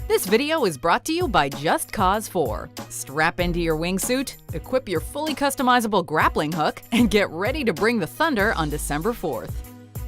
This video is brought to you by Just Cause 4. Strap into your wingsuit, equip your fully customizable grappling hook, and get ready to bring the thunder on December 4th.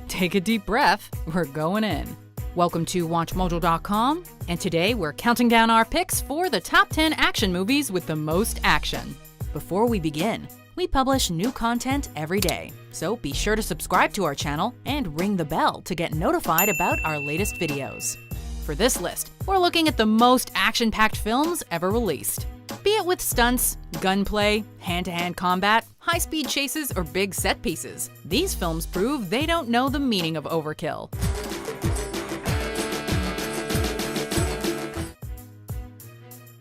Take a deep breath, we're going in. Welcome to WatchMojo.com, and today we're counting down our picks for the top 10 action movies with the most action. Before we begin, we publish new content every day, so be sure to subscribe to our channel and ring the bell to get notified about our latest videos. For this list, we're looking at the most action-packed films ever released. Be it with stunts, gunplay, hand-to-hand combat, high-speed chases, or big set pieces, these films prove they don't know the meaning of overkill.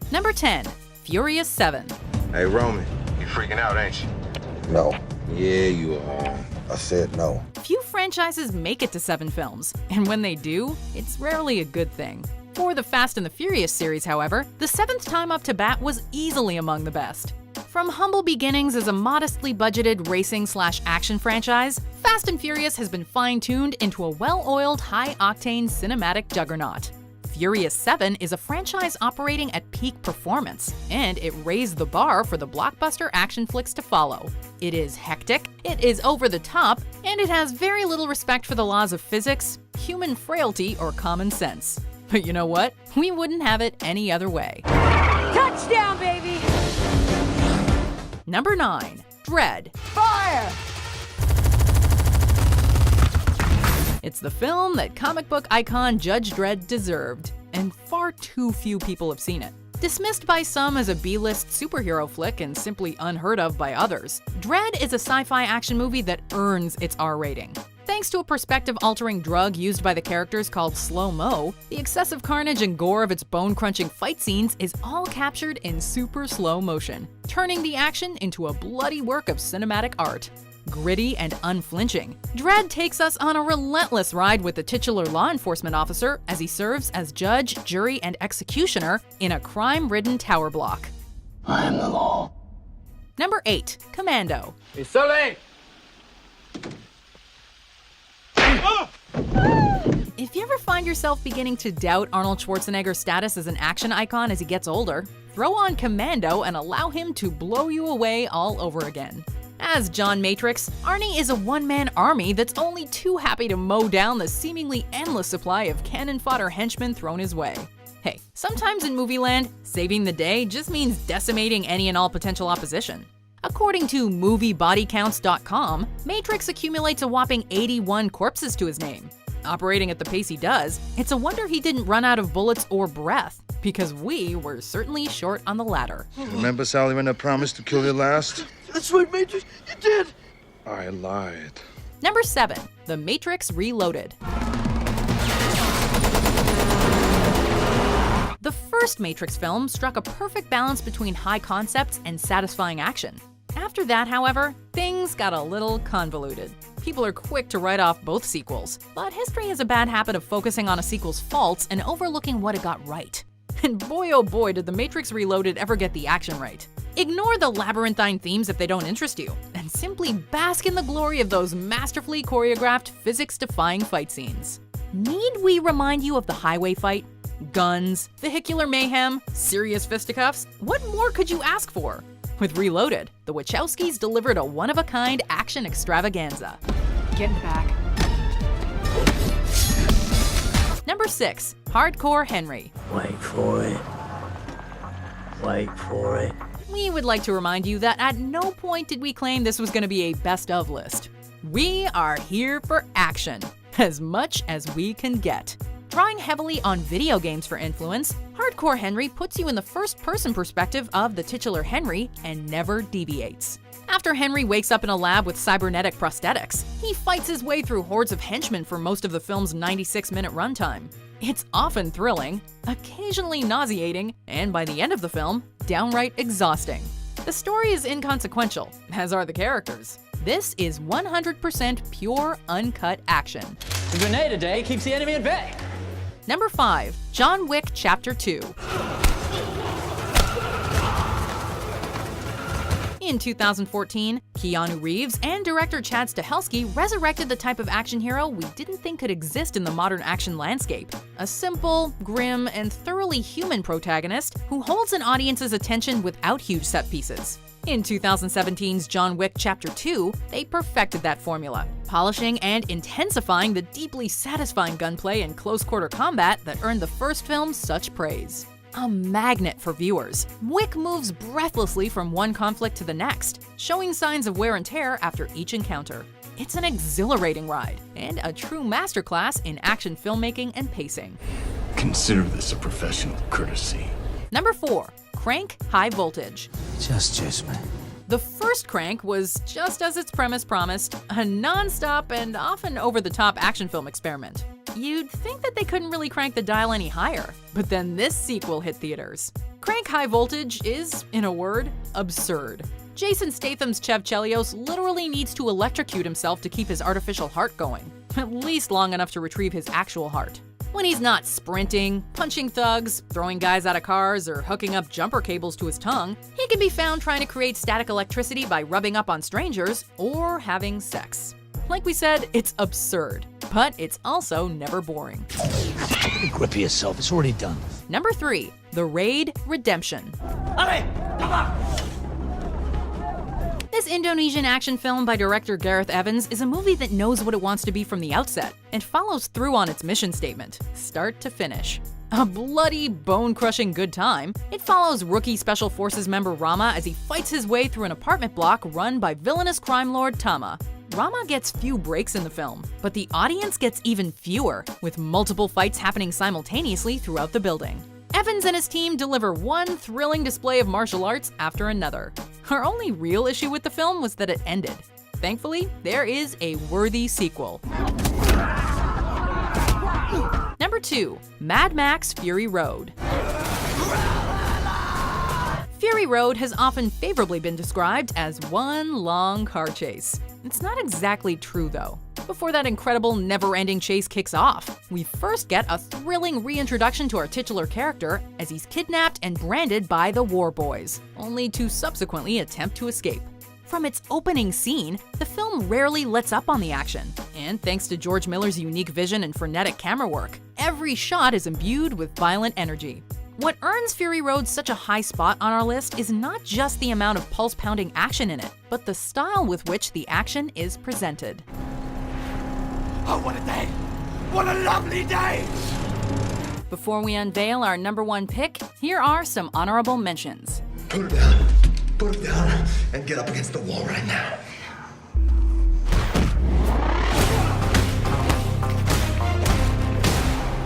Number 10. Furious 7. Hey Roman, you freaking out, ain't you? No. Yeah, you are. I said no. Few franchises make it to 7 films, and when they do, it's rarely a good thing. For the Fast and the Furious series, however, the 7th time up to bat was easily among the best. From humble beginnings as a modestly budgeted racing/action franchise, Fast and Furious has been fine-tuned into a well-oiled, high-octane cinematic juggernaut. Furious 7 is a franchise operating at peak performance, and it raised the bar for the blockbuster action flicks to follow. It is hectic, it is over the top, and it has very little respect for the laws of physics, human frailty, or common sense. But you know what? We wouldn't have it any other way. Touchdown, baby! Number 9. Dredd. Fire! It's the film that comic book icon Judge Dredd deserved, and far too few people have seen it. Dismissed by some as a B-list superhero flick and simply unheard of by others, Dredd is a sci-fi action movie that earns its R rating. Thanks to a perspective-altering drug used by the characters called slow-mo, the excessive carnage and gore of its bone-crunching fight scenes is all captured in super slow motion, turning the action into a bloody work of cinematic art. Gritty and unflinching, Dredd takes us on a relentless ride with the titular law enforcement officer as he serves as judge, jury, and executioner in a crime-ridden tower block. I am the law. Number 8. Commando. It's so late! If you ever find yourself beginning to doubt Arnold Schwarzenegger's status as an action icon as he gets older, throw on Commando and allow him to blow you away all over again. As John Matrix, Arnie is a one-man army that's only too happy to mow down the seemingly endless supply of cannon fodder henchmen thrown his way. Hey, sometimes in movie land, saving the day just means decimating any and all potential opposition. According to MovieBodyCounts.com, Matrix accumulates a whopping 81 corpses to his name. Operating at the pace he does, it's a wonder he didn't run out of bullets or breath, because we were certainly short on the latter. Remember, Sally, when I promised to kill you last? That's right, Matrix, you did! I lied. Number 7. The Matrix Reloaded. The first Matrix film struck a perfect balance between high concepts and satisfying action. After that, however, things got a little convoluted. People are quick to write off both sequels, but history has a bad habit of focusing on a sequel's faults and overlooking what it got right. And boy oh boy did The Matrix Reloaded ever get the action right. Ignore the labyrinthine themes if they don't interest you, and simply bask in the glory of those masterfully choreographed, physics-defying fight scenes. Need we remind you of the highway fight? Guns, vehicular mayhem, serious fisticuffs? What more could you ask for? With Reloaded, the Wachowskis delivered a one-of-a-kind action extravaganza. Get back. Number 6. Hardcore Henry. Wait for it. Wait for it. We would like to remind you that at no point did we claim this was going to be a best-of list. We are here for action, as much as we can get. Drawing heavily on video games for influence, Hardcore Henry puts you in the first-person perspective of the titular Henry and never deviates. After Henry wakes up in a lab with cybernetic prosthetics, he fights his way through hordes of henchmen for most of the film's 96-minute runtime. It's often thrilling, occasionally nauseating, and by the end of the film, downright exhausting. The story is inconsequential, as are the characters. This is 100% pure, uncut action. A grenade a day keeps the enemy at bay. Number 5. John Wick Chapter 2. In 2014, Keanu Reeves and director Chad Stahelski resurrected the type of action hero we didn't think could exist in the modern action landscape. A simple, grim, and thoroughly human protagonist who holds an audience's attention without huge set pieces. In 2017's John Wick Chapter 2, they perfected that formula, polishing and intensifying the deeply satisfying gunplay and close-quarter combat that earned the first film such praise. A magnet for viewers, Wick moves breathlessly from one conflict to the next, showing signs of wear and tear after each encounter. It's an exhilarating ride, and a true masterclass in action filmmaking and pacing. Consider this a professional courtesy. Number 4. Crank High Voltage. Just man. The first Crank was, just as its premise promised, a non-stop and often over-the-top action film experiment. You'd think that they couldn't really crank the dial any higher, but then this sequel hit theaters. Crank High Voltage is, in a word, absurd. Jason Statham's Chev Chelios literally needs to electrocute himself to keep his artificial heart going, at least long enough to retrieve his actual heart. When he's not sprinting, punching thugs, throwing guys out of cars, or hooking up jumper cables to his tongue, he can be found trying to create static electricity by rubbing up on strangers or having sex. Like we said, it's absurd, but it's also never boring. Grip yourself, it's already done. Number 3. The Raid Redemption. This Indonesian action film by director Gareth Evans is a movie that knows what it wants to be from the outset and follows through on its mission statement, start to finish. A bloody, bone-crushing good time, it follows rookie Special Forces member Rama as he fights his way through an apartment block run by villainous crime lord Tama. Rama gets few breaks in the film, but the audience gets even fewer, with multiple fights happening simultaneously throughout the building. Evans and his team deliver one thrilling display of martial arts after another. Our only real issue with the film was that it ended. Thankfully, there is a worthy sequel. Number 2. Mad Max Fury Road. Fury Road has often favorably been described as one long car chase. It's not exactly true, though. Before that incredible, never-ending chase kicks off, we first get a thrilling reintroduction to our titular character as he's kidnapped and branded by the War Boys, only to subsequently attempt to escape. From its opening scene, the film rarely lets up on the action, and thanks to George Miller's unique vision and frenetic camera work, every shot is imbued with violent energy. What earns Fury Road such a high spot on our list is not just the amount of pulse-pounding action in it, but the style with which the action is presented. Oh, what a day! What a lovely day! Before we unveil our number 1 pick, here are some honorable mentions. Put it down, and get up against the wall right now.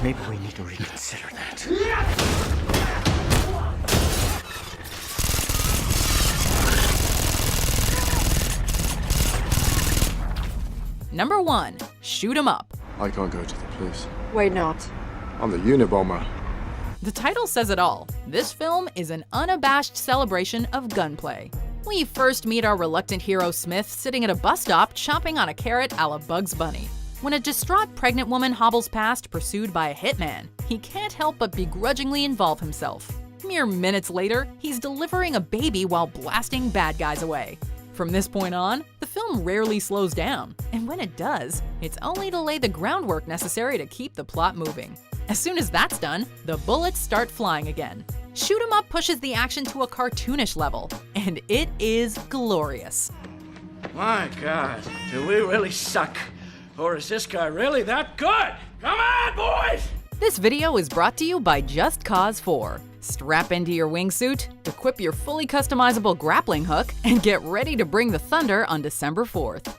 Maybe we need to reconsider that. Number 1. Shoot 'em up. I can't go to the police. Why not? I'm the Unabomber. The title says it all. This film is an unabashed celebration of gunplay. We first meet our reluctant hero Smith sitting at a bus stop chomping on a carrot a la Bugs Bunny. When a distraught pregnant woman hobbles past pursued by a hitman, he can't help but begrudgingly involve himself. Mere minutes later, he's delivering a baby while blasting bad guys away. From this point on, the film rarely slows down, and when it does, it's only to lay the groundwork necessary to keep the plot moving. As soon as that's done, the bullets start flying again. Shoot 'em Up pushes the action to a cartoonish level, and it is glorious. My God, do we really suck? Or is this guy really that good? Come on, boys! This video is brought to you by Just Cause 4. Strap into your wingsuit, equip your fully customizable grappling hook, and get ready to bring the thunder on December 4th.